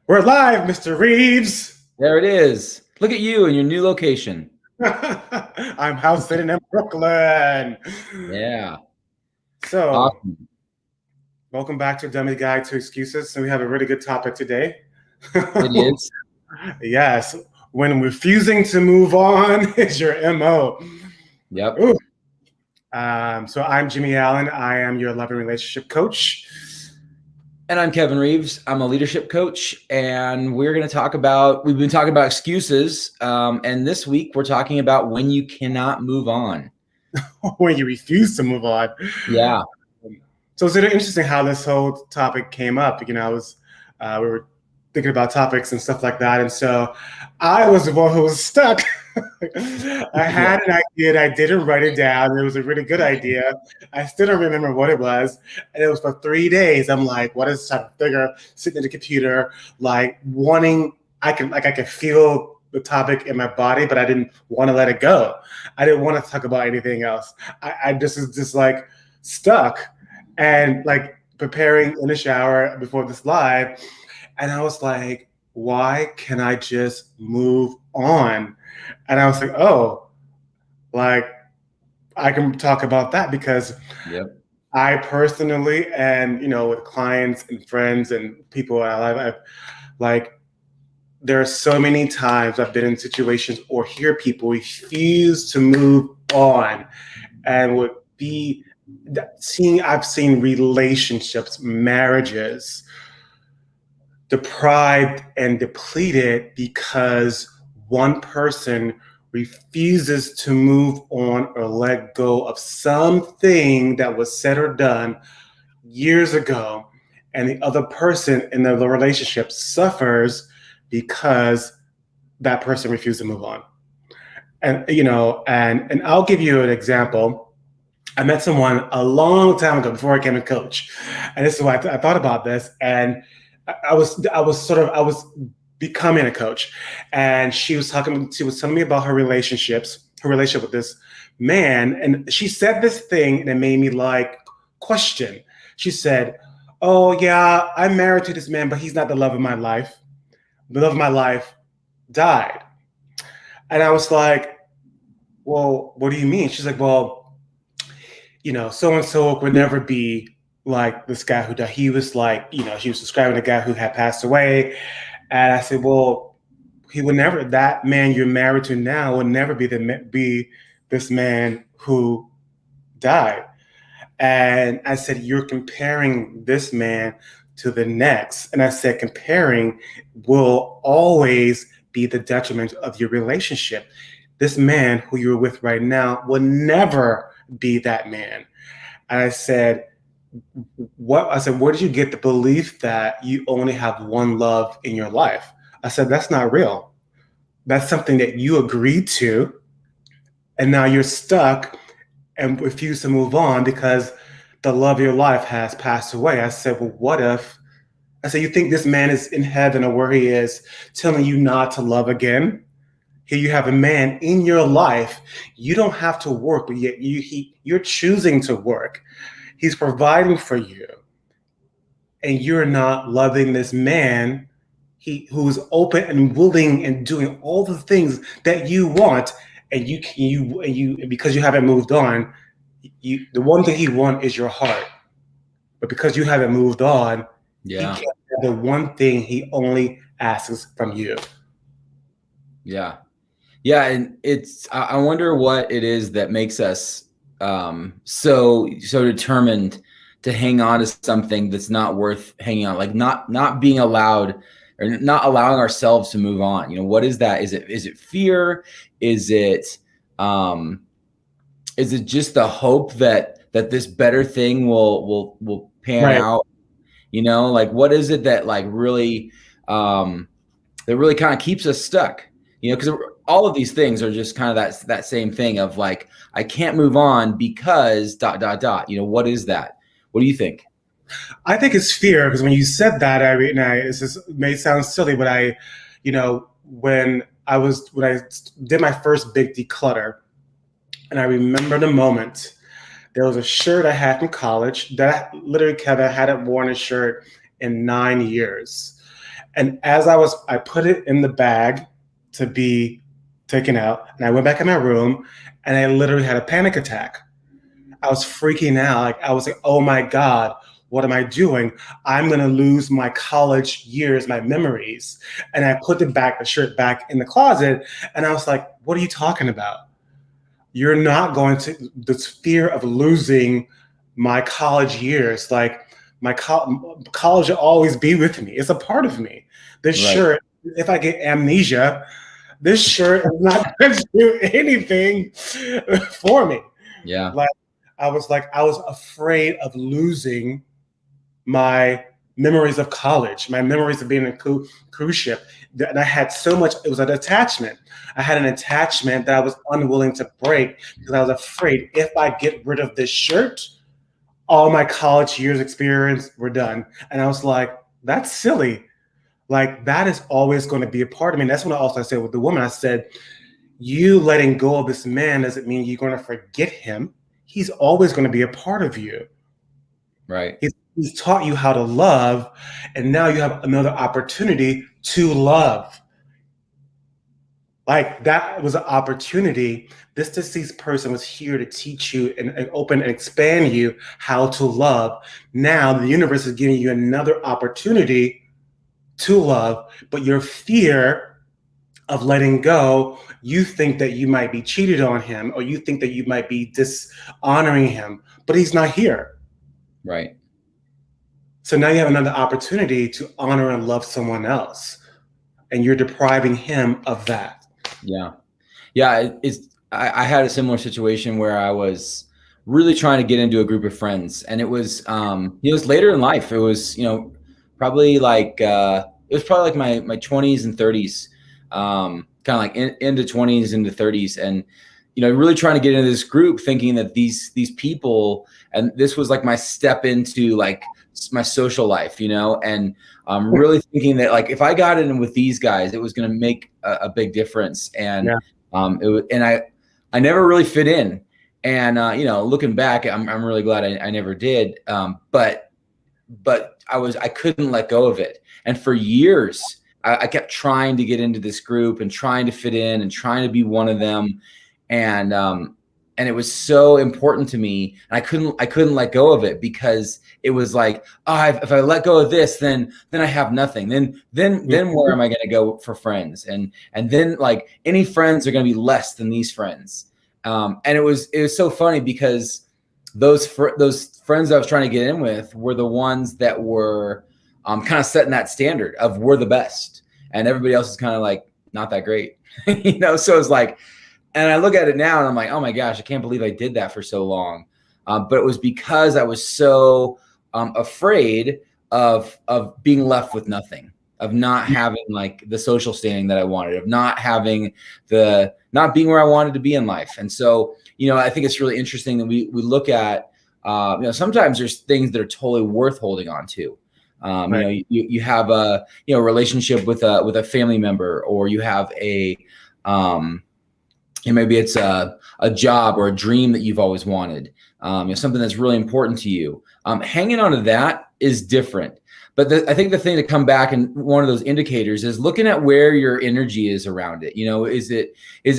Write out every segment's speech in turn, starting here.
We're live, Mr. Reeves. There it is. Look at you in your new location. I'm house sitting in Brooklyn. Yeah. So, Awesome. welcome back to Dummy Guide to Excuses. So, we have a really good topic today. It is. Yes, when refusing to move on is your MO. Yep. Ooh. So, I'm Jimmy Allen. I am your love and relationship coach. And I'm Kevin Reeves. I'm a leadership coach, and we've been talking about excuses. And this week we're talking about when you cannot move on. When you refuse to move on. Yeah. So it's interesting how this whole topic came up. We were thinking about topics and stuff like that, and so I was the one who was stuck. I Yeah. had an idea and I didn't write it down. It was a really good idea. I still don't remember what it was, and it was for 3 days. I'm like, what is this type of figure? Sitting at the computer, like wanting. I could feel the topic in my body, but I didn't want to let it go. I didn't want to talk about anything else. I just was just like stuck and like preparing in the shower before this live. And I was like, why can I just move on? And I was like, oh, like I can talk about that because Yep. I personally, and with clients and friends and people I've like, there are so many times I've been in situations or hear people refuse to move on and would be I've seen relationships, marriages deprived and depleted because one person refuses to move on or let go of something that was said or done years ago, and the other person in the relationship suffers because that person refused to move on. And I'll give you an example. I met someone a long time ago before I became a coach, and this is why I thought about this. And I was becoming a coach, and she was telling me about her relationship with this man, and she said this thing, and it made me like question. She said, "Oh yeah, I'm married to this man, but he's not the love of my life. The love of my life died." And I was like, "Well, what do you mean?" She's like, "Well, so and so would never be like this guy who died. He was like, she was describing a guy who had passed away." And I said, well, he would never, that man you're married to now would never be this man who died. And I said, you're comparing this man to the next. And I said, comparing will always be the detriment of your relationship. This man who you're with right now will never be that man. And I said, where did you get the belief that you only have one love in your life? I said, that's not real. That's something that you agreed to, and now you're stuck and refuse to move on because the love of your life has passed away. I said, well, what if? I said, you think this man is in heaven or where he is telling you not to love again? Here you have a man in your life. You don't have to work, but yet you're choosing to work. He's providing for you, and you're not loving this man who's open and willing and doing all the things that you want, and because you haven't moved on, the one thing he wants is your heart, but because you haven't moved on, he Yeah. can't have the one thing he only asks from you. Yeah. Yeah. And I wonder what it is that makes us so determined to hang on to something that's not worth hanging on, like not being allowed or not allowing ourselves to move on. What is that? Is it fear? Is it just the hope that this better thing will pan Right. out? Like what is it that like really that really kind of keeps us stuck? Because all of these things are just kind of that same thing of like, I can't move on because ... What is that? What do you think? I think it's fear, because when you said that, it may sound silly, but when I did my first big declutter, and I remember the moment. There was a shirt I had from college that literally Kevin hadn't worn a shirt in 9 years. And I put it in the bag to be taken out, and I went back in my room, and I literally had a panic attack. I was freaking out. Like I was like, oh my God, what am I doing? I'm gonna lose my college years, my memories. And I put the shirt back in the closet, and I was like, what are you talking about? You're not going to, this fear of losing my college years, like college will always be with me. It's a part of me. This Right. shirt, if I get amnesia, this shirt is not going to do anything for me. Yeah. Like I was afraid of losing my memories of college, my memories of being in a cruise ship. And I had so much, it was an attachment. I had an attachment that I was unwilling to break because I was afraid if I get rid of this shirt, all my college years experience were done. And I was like, that's silly. Like that is always going to be a part of me. And that's what I said with the woman. I said, you letting go of this man doesn't mean you're going to forget him. He's always going to be a part of you. Right. He's taught you how to love, and now you have another opportunity to love. Like that was an opportunity. This deceased person was here to teach you and open and expand you how to love. Now the universe is giving you another opportunity to love, but your fear of letting go, you think that you might be cheated on him, or you think that you might be dishonoring him, but he's not here. Right. So now you have another opportunity to honor and love someone else, and you're depriving him of that. Yeah. Yeah. I had a similar situation where I was really trying to get into a group of friends, and it was later in life. It was, probably like, it was probably like my 20s and 30s, kind of like into 20s into 30s. And, really trying to get into this group thinking that these people, and this was like my step into like my social life, and really thinking that like, if I got in with these guys, it was going to make a big difference. And, I never really fit in. And, looking back, I'm really glad I never did. But I couldn't let go of it. And for years, I kept trying to get into this group and trying to fit in and trying to be one of them. And it was so important to me. And I couldn't let go of it because it was like, if I let go of this, then I have nothing. Then where am I going to go for friends? And then like any friends are going to be less than these friends. And it was so funny because those friends I was trying to get in with were the ones that were kind of setting that standard of we're the best, and everybody else is kind of like not that great, So it's like, and I look at it now and I'm like, oh my gosh, I can't believe I did that for so long. But it was because I was so afraid of being left with nothing, of not having like the social standing that I wanted, of not being where I wanted to be in life. And so, I think it's really interesting that we look at, sometimes there's things that are totally worth holding on to. Right. You have a, relationship with a family member, or you have a, maybe it's a job or a dream that you've always wanted, something that's really important to you. Hanging on to that is different. But I think the thing to come back, and one of those indicators is looking at where your energy is around it. Is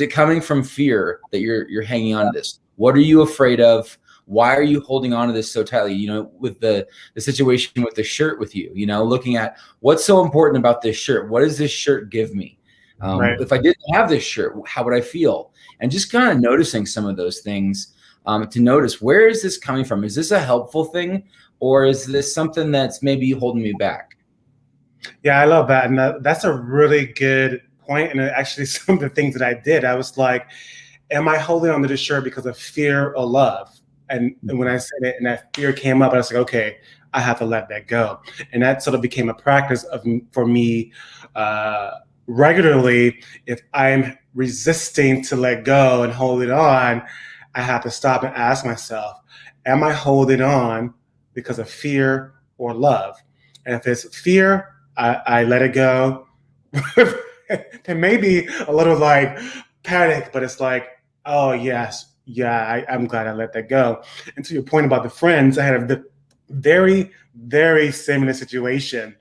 it coming from fear that you're hanging on to this? What are you afraid of? Why are you holding on to this so tightly? With the situation with the shirt with you, looking at what's so important about this shirt. What does this shirt give me? Right. If I didn't have this shirt, how would I feel? And just kind of noticing some of those things, to notice, where is this coming from? Is this a helpful thing, or is this something that's maybe holding me back? Yeah, I love that. And that's a really good point. And actually, some of the things that I did, I was like, am I holding on to this shirt because of fear or love? And when I said it and that fear came up, I was like, okay, I have to let that go. And that sort of became a practice for me regularly. If I'm resisting to let go and holding on, I have to stop and ask myself, am I holding on because of fear or love? And if it's fear, I let it go. There may be a little like panic, but it's like, oh yes, yeah, I'm glad I let that go. And to your point about the friends, I had a very, very similar situation.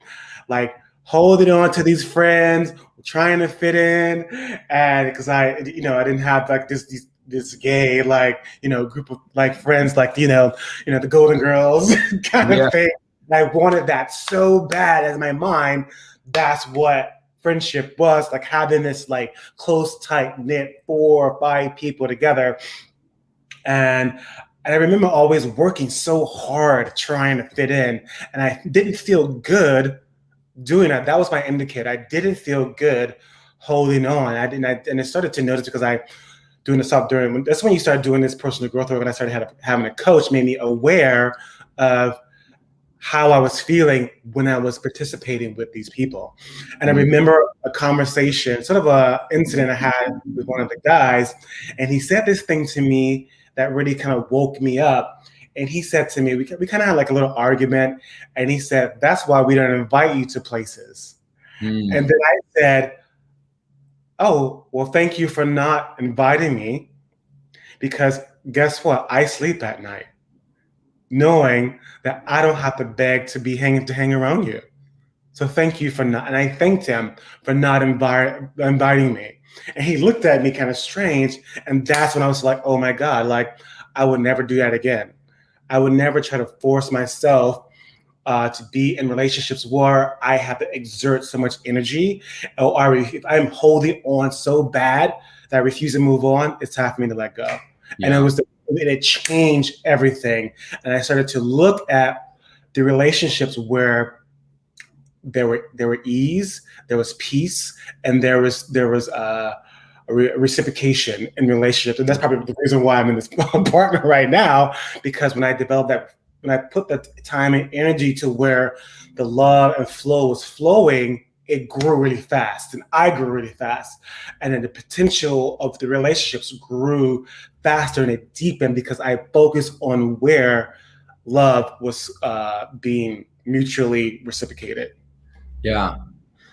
Like holding on to these friends, trying to fit in, and because I didn't have like this gay like group of like friends like the Golden Girls kind of Yeah. thing. And I wanted that so bad as my mind. That's what friendship was like, having this like close, tight knit 4 or 5 people together. And I remember always working so hard trying to fit in, and I didn't feel good doing that. That was my indicator. I didn't feel good holding on. I didn't, and I started to notice because I doing this stuff during. That's when you start doing this personal growth work. When I started having a coach, made me aware of how I was feeling when I was participating with these people. And I remember a conversation, sort of a incident I had with one of the guys, and he said this thing to me that really kind of woke me up. And he said to me, we kind of had like a little argument, and he said, "That's why we don't invite you to places." Mm. And then I said, "Oh, well, thank you for not inviting me, because guess what? I sleep at night knowing that I don't have to beg to hang around you. So thank you for not." And I thanked him for not inviting me. And he looked at me kind of strange. And that's when I was like, oh my God, like I would never do that again. I would never try to force myself to be in relationships where I have to exert so much energy, or if I'm holding on so bad that I refuse to move on, it's time for me to let go. And Yeah. it changed everything. And I started to look at the relationships where there were ease, there was peace, and there was reciprocation in relationships. And that's probably the reason why I'm in this partner right now, because when I put the time and energy to where the love and flow was flowing, it grew really fast, and I grew really fast. And then the potential of the relationships grew faster, and it deepened because I focused on where love was being mutually reciprocated. Yeah.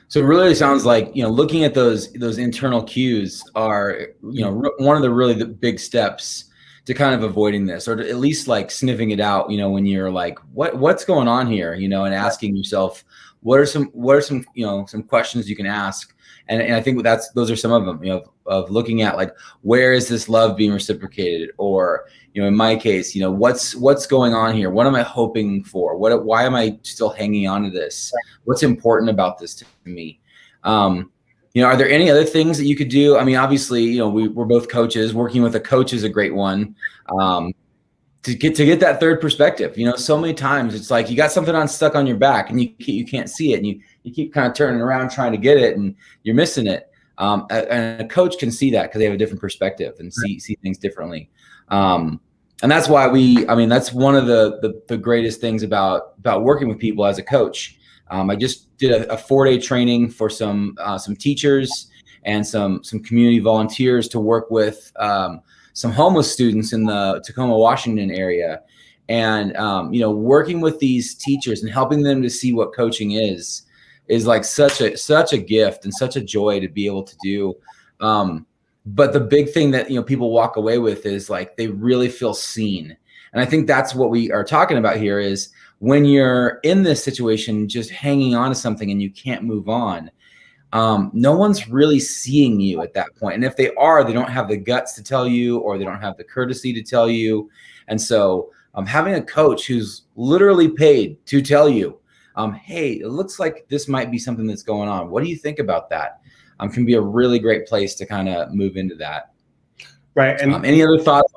So it really sounds like, looking at those internal cues are, one of the really the big steps to kind of avoiding this, or to at least like sniffing it out, when you're like, what's going on here, and asking yourself, what are some, some questions you can ask. And I think those are some of them, of looking at like, where is this love being reciprocated? Or, in my case, what's going on here? What am I hoping for? Why am I still hanging on to this? What's important about this to me? Are there any other things that you could do? I mean, obviously, we're both coaches. Working with a coach is a great one. To get that third perspective. So many times it's like you got something stuck on your back and you can't see it, and you keep kind of turning around trying to get it, and you're missing it. And a coach can see that because they have a different perspective and see things differently. And that's why that's one of the greatest things about working with people as a coach. I just did a 4-day training for some teachers and some community volunteers to work with some homeless students in the Tacoma, Washington area. And, working with these teachers and helping them to see what coaching is like such a gift and such a joy to be able to do. But the big thing that, people walk away with is like, they really feel seen. And I think that's what we are talking about here is when you're in this situation, just hanging on to something and you can't move on. No one's really seeing you at that point. And if they are, they don't have the guts to tell you, or they don't have the courtesy to tell you. And so having a coach who's literally paid to tell you, hey, it looks like this might be something that's going on. What do you think about that? Can be a really great place to kind of move into that. Right. And any other thoughts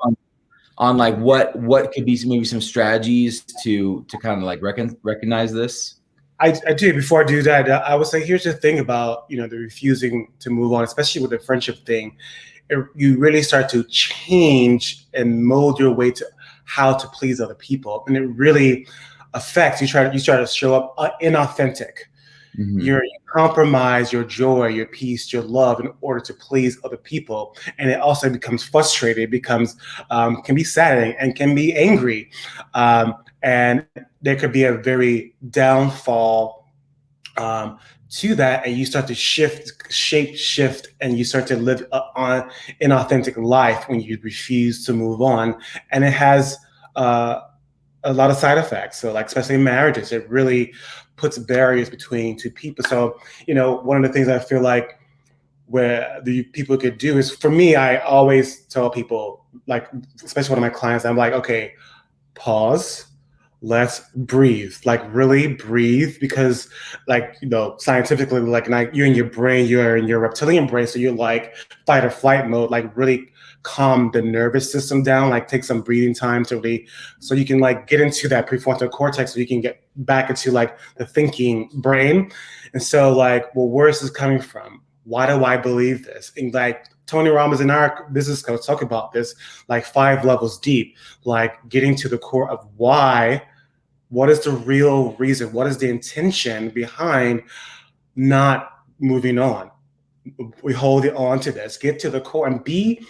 on like what could be maybe some strategies to kind of like recognize this? I do. Before I do that, I would say here's the thing about the refusing to move on, especially with the friendship thing. You really start to change and mold your way to how to please other people, and it really affects you. Start to show up inauthentic. Mm-hmm. You compromise your joy, your peace, your love in order to please other people, and it also becomes frustrated. It becomes can be saddening and can be angry, and there could be a very downfall to that, and you start to shift, and you start to live on inauthentic life when you refuse to move on, and it has a lot of side effects. So, like especially in marriages, it really puts barriers between two people. So, one of the things I feel like where the people could do is, for me, I always tell people, like, especially one of my clients, I'm like, okay, pause, let's breathe, like really breathe, because like, scientifically, like, you're in your brain, you're in your reptilian brain, so you're like fight or flight mode, like really calm the nervous system down, like take some breathing time to really, so you can like get into that prefrontal cortex, so you can get back into like the thinking brain. And so like, well, where is this coming from? Why do I believe this? And like Tony Robbins and our business coach talk about this, like 5 levels deep, like getting to the core of why, what is the real reason? What is the intention behind not moving on? We hold it on to this, get to the core, and be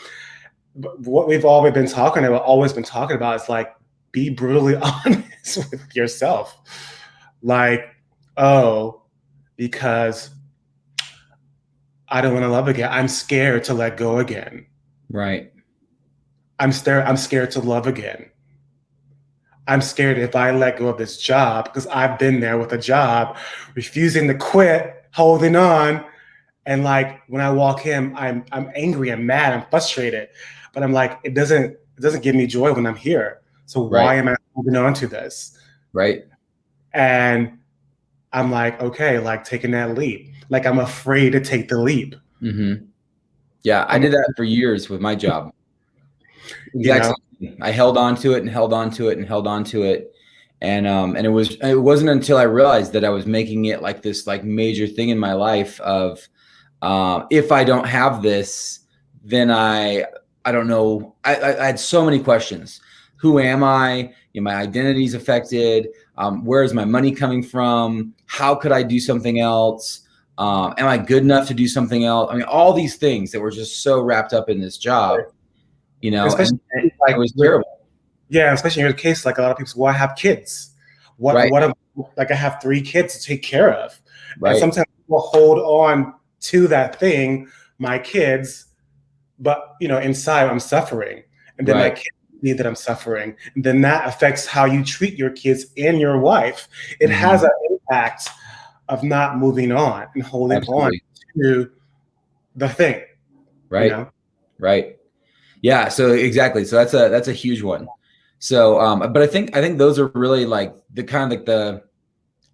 what we've always been talking about is like, be brutally honest with yourself. Like, oh, because I don't want to love again. I'm scared to let go again. Right. I'm scared to love again. I'm scared if I let go of this job, because I've been there with a job, refusing to quit, holding on. And like, when I walk in, I'm angry, I'm mad, I'm frustrated. But I'm like, it doesn't give me joy when I'm here. So why am I holding on to this? Right. And I'm like, okay, like taking that leap. Like, I'm afraid to take the leap. Mm-hmm. Yeah, I did that for years with my job. Exactly. I held on to it and held on to it and held on to it. And it wasn't until I realized that I was making it like this like major thing in my life of if I don't have this, then I don't know. I had so many questions. Who am I? My identity's affected. Where is my money coming from? How could I do something else? Am I good enough to do something else? I mean, all these things that were just so wrapped up in this job, especially and like, it was terrible. Yeah, especially in your case, like a lot of people say, well, I have kids. Like I have 3 kids to take care of. Right. And sometimes people hold on to that thing, my kids, but inside I'm suffering. And then my kids see that I'm suffering. And then that affects how you treat your kids and your wife. It has an impact of not moving on and holding on to the thing. Right. Right. Yeah. So exactly. So that's a huge one. So, but I think those are really like the kind of like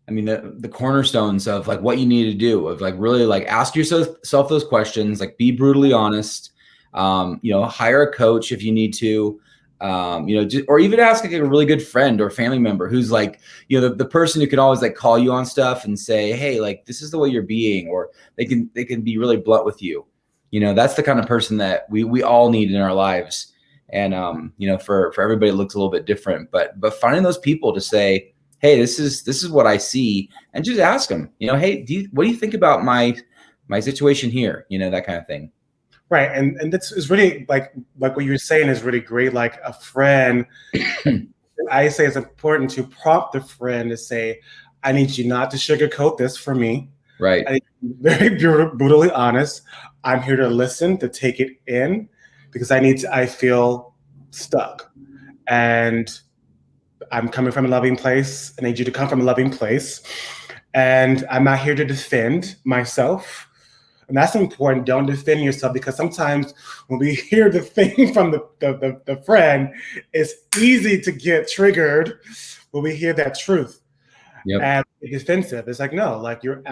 the cornerstones of like what you need to do, of like really like ask yourself those questions, like be brutally honest, hire a coach if you need to, or even ask like a really good friend or family member who's like, the person who can always like call you on stuff and say, hey, like this is the way you're being, or they can be really blunt with you. That's the kind of person that we all need in our lives. And, for everybody, it looks a little bit different, but finding those people to say, hey, this is what I see, and just ask them, hey, what do you think about my situation here? That kind of thing. Right. And that's is really like what you're saying is really great. Like a friend, I say it's important to prompt the friend to say, I need you not to sugarcoat this for me. Right. I need to be very brutally honest. I'm here to listen, to take it in, because I feel stuck. And I'm coming from a loving place. I need you to come from a loving place. And I'm not here to defend myself. And that's important. Don't defend yourself, because sometimes when we hear the thing from the friend, it's easy to get triggered when we hear that truth. Yep. And defensive. It's like, no, like you're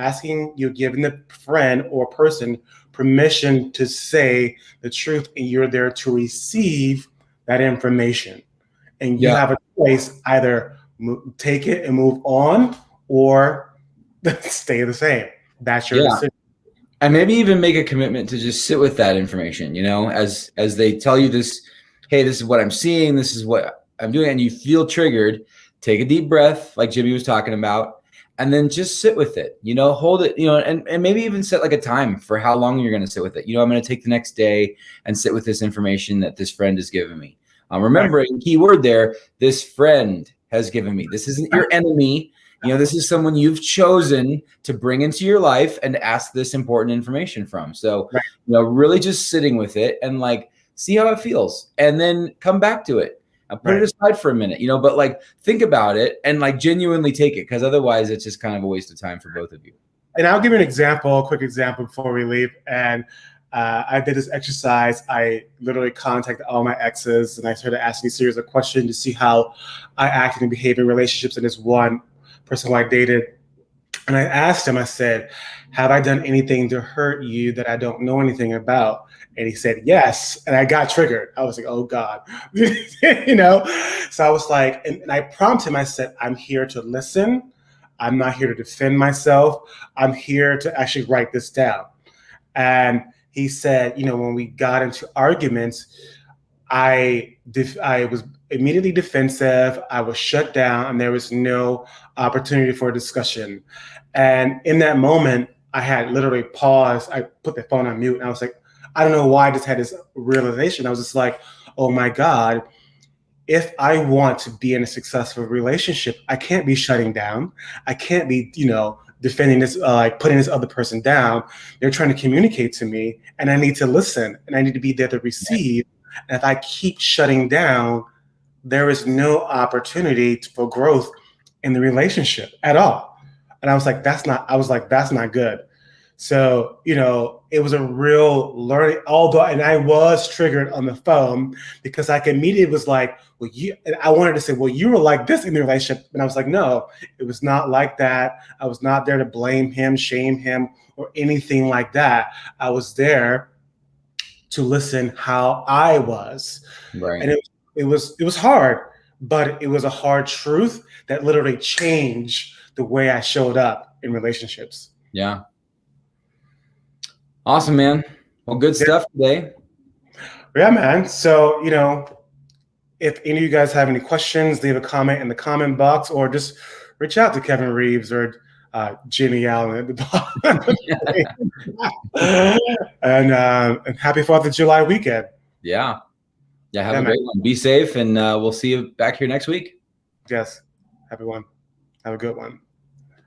giving the friend or person permission to say the truth, and you're there to receive that information. And you have a choice, either take it and move on, or stay the same. That's your decision. And maybe even make a commitment to just sit with that information, as they tell you this, hey, this is what I'm seeing, this is what I'm doing, and you feel triggered, take a deep breath, like Jimmy was talking about, and then just sit with it, hold it, and maybe even set like a time for how long you're going to sit with it. I'm going to take the next day and sit with this information that this friend has given me. Remembering, key word there, this friend has given me. This isn't your enemy. This is someone you've chosen to bring into your life and ask this important information from. So, really just sitting with it and like, see how it feels, and then come back to it. I'll put it aside for a minute, but like think about it and like genuinely take it, because otherwise it's just kind of a waste of time for both of you. And I'll give you a quick example before we leave. And I did this exercise. I literally contacted all my exes and I started asking a series of questions to see how I acted and behaved in relationships. And this one person who I dated, and I asked him, I said, have I done anything to hurt you that I don't know anything about? And he said, yes. And I got triggered. I was like, oh God, So I was like, and I prompted him, I said, I'm here to listen. I'm not here to defend myself. I'm here to actually write this down. And he said, when we got into arguments, I was immediately defensive. I was shut down and there was no opportunity for discussion. And in that moment, I had literally paused. I put the phone on mute and I was like, I don't know why I just had this realization. I was just like, oh my God, if I want to be in a successful relationship, I can't be shutting down. I can't be, defending this, like putting this other person down. They're trying to communicate to me and I need to listen and I need to be there to receive. And if I keep shutting down, there is no opportunity for growth in the relationship at all. And I was like, that's not good. So, it was a real learning, and I was triggered on the phone because I immediately was like, well, and I wanted to say, well, you were like this in the relationship. And I was like, no, it was not like that. I was not there to blame him, shame him, or anything like that. I was there to listen how I was. Right. And it was hard, but it was a hard truth that literally changed the way I showed up in relationships. Yeah. Awesome, man. Well, good stuff today. Yeah, man. So, if any of you guys have any questions, leave a comment in the comment box or just reach out to Kevin Reeves or Jimmy Allen at the bottom. And happy 4th of July weekend. Yeah. Yeah. Have a great one. Be safe, and we'll see you back here next week. Yes. Have a good one.